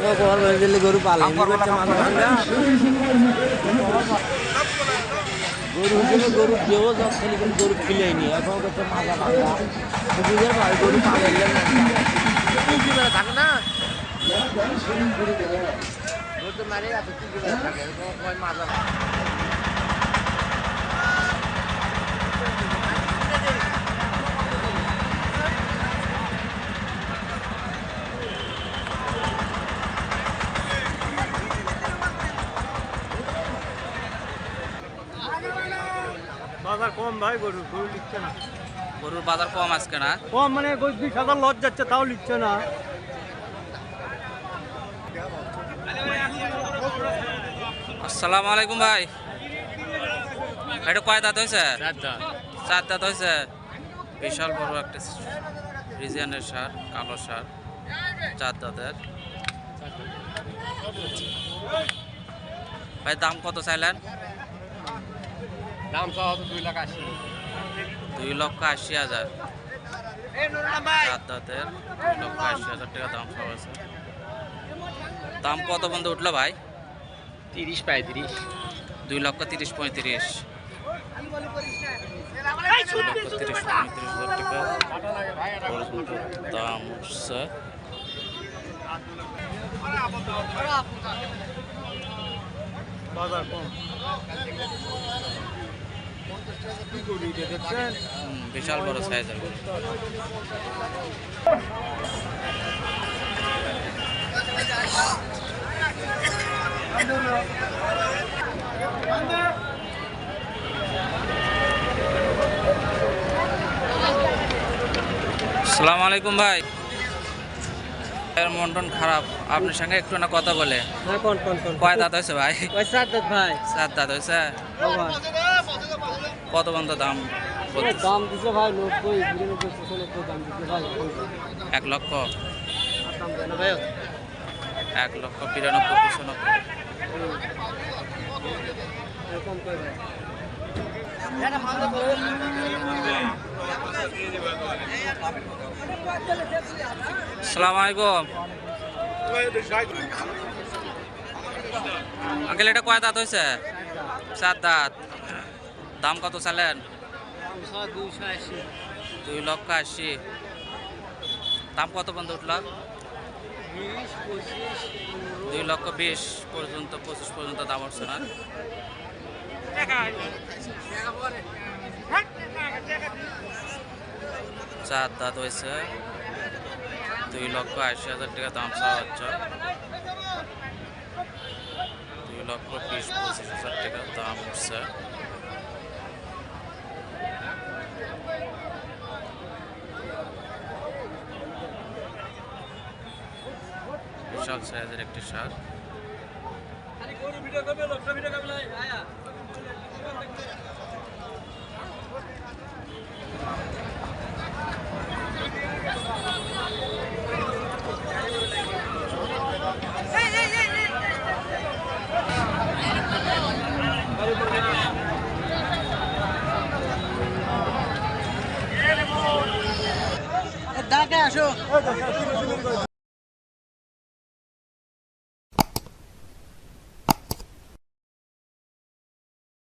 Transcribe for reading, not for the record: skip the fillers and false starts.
গরু পালে গরু হিসেবে গরু কেউ যাচ্ছেন কিন্তু গরু খিলেনি এখন হচ্ছে মাজা ভাঙা বুঝের ভাই গরু পালে থাকে না মারে আছে কি থাকে মাজা বাজার কম ভাই গরু লিখছে না গরুর বাজার কম আজকে না কম মানে 20,000 লস যাচ্ছে তাও লিখছে না আসসালামু আলাইকুম ভাই এটা কয় দাঁত হয়েছে চার দাঁত হয়েছে বিশাল বড় একটা রিজিয়ানের সার কালো সার চার দাঁতের ভাই দাম কত চাইলেন দাম সহ 2,80,000 2,80,000 চার দাঁতের 2,80,000 টাকা দাম সহ আছে দাম কত বন্ধু উঠলো ভাই 30-35 2,30,35,000 টাকা দাম উঠছে বাজার কম বিশাল বড় সাইজের গরু আসসালামু আলাইকুম ভাই এর মন্টন খারাপ আপনার সঙ্গে একটু না কথা বলে কয় দাঁত হয়েছে ভাই চার দাঁত ভাই চার দাঁত হয়েছে কত বন্ধ দাম দাম দিচ্ছে ভাই 90-95 দাম দিচ্ছে ভাই 1 লক্ষ দাম দেয় না ভাই 1,92,95,95 এরকম করে ভাই আসসালামু আলাইকুম আঙ্কেল এটা কয় দাঁত হয়েছে চার দাঁত দাম কত চালেন 2,80,000 দাম কত পর্যন্ত উঠল 2,20,000 পর্যন্ত 25 পর্যন্ত দাম উঠছে না চার দাঁত হয়েছে 2,80,000 টাকা দাম চাওয়া হচ্ছে 2,20,000-25,000 টাকা দাম উঠছে বিশাল সাইজের একটি সার ঢাকায় আসো